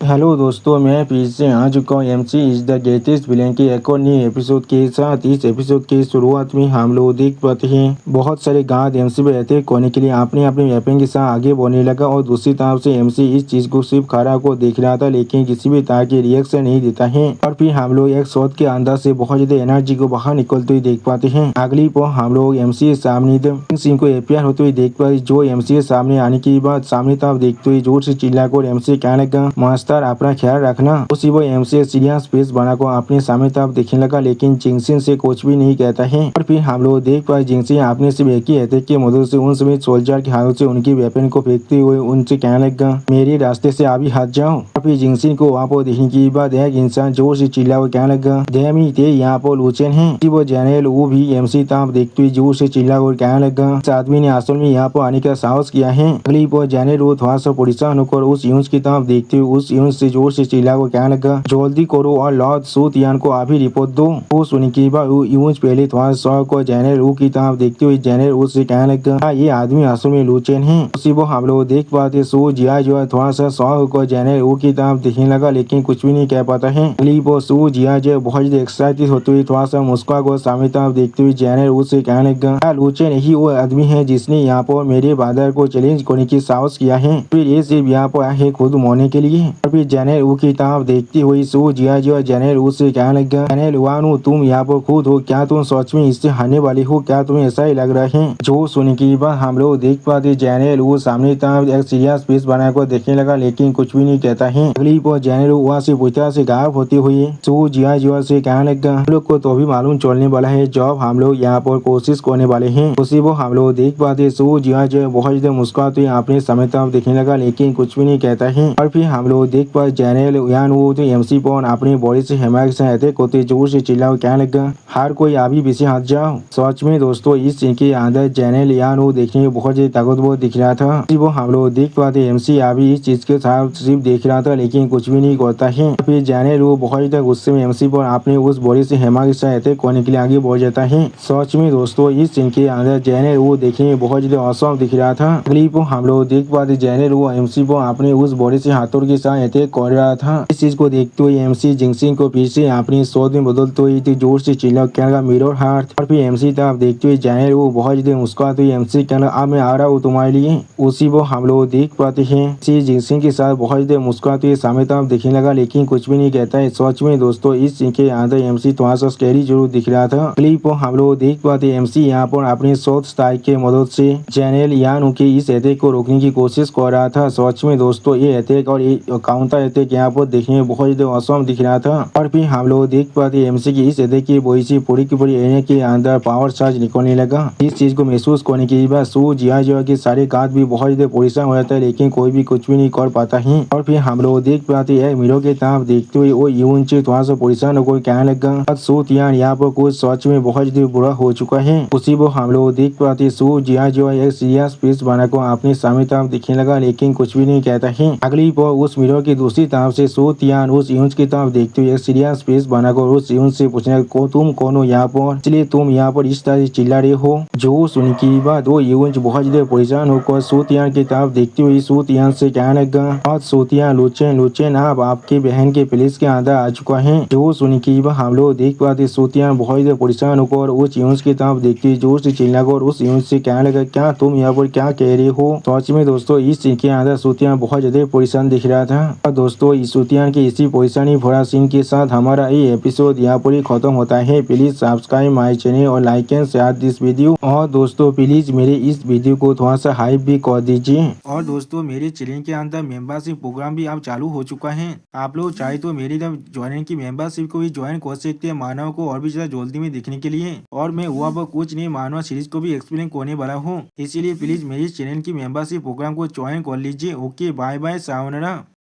Hello दोस्तों, मैं फिर से आ चुका हूँ MC is the greatest villain के एक और नए एपिसोड के साथ। इस एपिसोड के शुरुआत में हम लोग देख पाते हैं बहुत सारे गार्ड एमसी पे रहते होने के लिए अपने अपने वेपन के साथ आगे बढ़ने लगा और दूसरी तरफ से एमसी इस चीज को सिर्फ खड़ा को देख रहा था, लेकिन किसी भी तरह की रिएक्शन नहीं देता है। और फिर हम लोग एक शॉट के अंदर से बहुत ज्यादा एनर्जी को बाहर निकलते हुए देख पाते हैं। अगली पर हम लोग एमसी के सामने सिंह को एपीआर होते हुए देख पाते, जो एमसी के सामने आने के बाद सामने तरफ देखते हुए जोर से चिल्ला कर एमसी कहने लगा, मास्टर अपना ख्याल रखना। उसी वो एमसी सीरियस फेस बना को अपने सामने तरफ देखने लगा, लेकिन जिंगसिन से कुछ भी नहीं कहता है। और फिर हम लोग देख पाए जिंगसिन अपने सिर्फ एक ही अटैक की मदद से उन सभी सोल्जर के हाथों से उनकी वेपन को फेंकते हुए उनसे कहने लगा, मेरे रास्ते से अभी हट जाओ। और फिर जिंगसिन को वहाँ पर देखने के बाद एक इंसान जोर से चिल्ला हुआ कहने लगा, डेमी ते यहाँ पर लूचेन है। वो जनरल वो भी एमसी तरफ देखते हुए जोर से चिल्ला और कहने लगा, इस आदमी ने असल में यहाँ पर आने का साहस किया है। अगली पर जनरल वो थोड़ा सा परेशान होकर उस यूज की तरफ देखते हुए उस यूज से जोर से चिल्ला को कहने लगा, जल्दी करो और लॉर्ड सूतियान को अभी रिपोर्ट दो। वो सुनने के बाद यूज पहले थोड़ा सा को जनरल वो की तरफ देखते हुए जनरल उससे कहने लगा, ये आदमी असल में लूचेन है। उसी वो हम लोग देख पाते सो जिया जो है थोड़ा सा शौक को जनरल वो की तरफ देखने लगा, लेकिन कुछ भी नहीं कह पाता है। अगली वो सो जिया जो बहुत एक्साइटेड होते हुए थोड़ा सा मुस्कुरा को सामने तरफ देखते हुए जनरल उससे कहने लगा, लूचेन ही वो आदमी है जिसने यहाँ पर मेरे बादर को चैलेंज करने की साहस किया है, फिर ये सिर्फ यहाँ पर है खुद मरने के लिए। और फिर जनरल वो की तरफ देखती हुई सो जिया जो जनरल उससे कहने लगा, जनरल वानू तुम यहाँ पर खुद हो क्या? तुम सच में इससे हारने वाले हो क्या? तुम्हें ऐसा ही लग रहा है? जो सुनने के बाद हम लोग देख पाते जनरल वो सामने तरफ एक सीरियस फेस बनाकर देखने लगा, लेकिन कुछ भी नहीं कहता है। अगली पर जनरल वहाँ से पूछता से गायब होते हुए सो जिया जो से कहने लगा, हम लोग को तो भी मालूम चलने वाला है जब हम लोग यहाँ पर कोशिश करने वाले हैं। उसी वो हम लोग देख पाते सो जिया जो बहुत ज्यादा मुस्कुराते हुए अपने समय तरफ देखने लगा, लेकिन कुछ भी नहीं कहता है। और फिर हम लोग देख पाते जनरल यान वो एमसी पर अपने बॉडी से हिमायत से अटैक होते जोर से चिल्ला कहने लगा, हर कोई अभी पीछे हट जाओ। सच में दोस्तों इस सीन के अंदर जनरल यान वो देखने में बहुत ज्यादा ताकतवर दिख रहा था। वो हम लोग देख पाते एमसी अभी इस चीज के साथ सिर्फ देख रहा था, लेकिन कुछ भी नहीं करता है। फिर जनरल वो बहुत ज्यादा गुस्से में एमसी पर अपने उस बॉडी से हिमायत से अटैक करने के लिए आगे बढ़ जाता है। सच में दोस्तों इस सीन के अंदर जनरल वो देखने में बहुत ज्यादा औसम दिख रहा था। अगली को हम लोग देख पाते जनरल वो एमसी पर अपने उस बॉडी से हाथों के साथ अटैक कर रहा था। इस चीज को देखते हुए एमसी जिंगसिन को फिर से अपनी सोच में बदलते हुए जोर से चिल्ला कहना, मिरर हार्ट। और फिर एमसी तरफ देखते हुए जनरल वो बहुत ज्यादा मुस्कुराते हुए एमसी कहना, अब मैं आ रहा हूँ तुम्हारे लिए। उसी वो हम लोग देख पाते हैं जिंगसिन के साथ बहुत ज्यादा मुस्कुराते हुए सामने तरफ देखने लगा, लेकिन कुछ भी नहीं कहता है। सच में दोस्तों इस सीन के अंदर एमसी थोड़ा सा स्कैरी जरूर दिख रहा था। क्लिप हम लोग देख पाते एमसी यहाँ पर अपने शॉर्ट स्ट्राइक के मदद से जनरल यान के इस अटैक को रोकने की कोशिश कर रहा था। सच में दोस्तों ये अटैक और ये काउंटर अटैक यहाँ पर देखने में बहुत ज्यादा औसम दिख रहा था। और फिर हम लोग देख पाते एमसी की इस अटैक की वजह से पूरी की पूरी एरिया के अंदर पावर चार्ज निकलने लगा। इस चीज को महसूस करने के बाद सो जिया जो के सारे गार्ड भी बहुत ज्यादा परेशान हो जाता है, लेकिन कोई भी कुछ भी नहीं कर पाता है। और फिर हम लोग देख पाते हैं मिरो के तरफ देखते हुए वो यून से थोड़ा सा परेशान होकर कहने लगा, सो तियान यहाँ पर कुछ सच में बहुत ज्यादा बुरा हो चुका है। उसी वो हम लोग देख पाते सो जिया जो एक सीरियस फेस बनाकर अपने सामने तरफ दिखने लगा, लेकिन कुछ भी नहीं कहता है। अगली पर उस मिरो की दूसरी तरफ से सो तियान उस यून की तरफ देखते हुए एक सीरियस फेस बनाकर उस यून से पूछने को, तुम कौन हो यहाँ पर, इसलिए तुम यहाँ पर इस तरह से चिल्ला रहे हो? जो सुन की बात वो यून बहुत ज्यादा परेशान होकर सोतियान की तरफ देखते हुए सोतियान से कहने लगा, सोतियान लुचेन लुचेन आप आपके बहन के पुलिस के अंदर आ चुका है। जो सुन की बात हम लोग देख पाते सोतियान बहुत ज्यादा परेशान होकर उस यून की तरफ देखते हुए जोर से चिल्लाकर उस यून से कहने लगा, क्या तुम यहाँ पर क्या कह रहे हो? सच में दोस्तों इस सीन के अंदर सोतियान बहुत ज्यादा परेशान दिख रहा था। और दोस्तों इस सोतियान की इसी परेशानी भरा सीन के साथ हमारा ये एपिसोड यहाँ पर ही खत्म होता है। प्लीज सब्सक्राइब माई चैनल और like and share this video. और दोस्तों प्लीज मेरे इस वीडियो को थोड़ा सा हाइप भी कर दीजिए। और दोस्तों मेरे चैनल के अंदर मेंबरशिप प्रोग्राम भी अब चालू हो चुका है। आप लोग चाहे तो मेरी ज्वाइन की मेंबरशिप को भी ज्वाइन कर सकते हैं मानव को और भी ज्यादा जल्दी में दिखने के लिए। और मैं हुआ पर कुछ नहीं मानव सीरीज को भी एक्सप्लेन करने वाला हूँ, इसीलिए प्लीज मेरी चैनल की मेंबरशिप प्रोग्राम को ज्वाइन कर लीजिए। Okay bye bye सावनरा।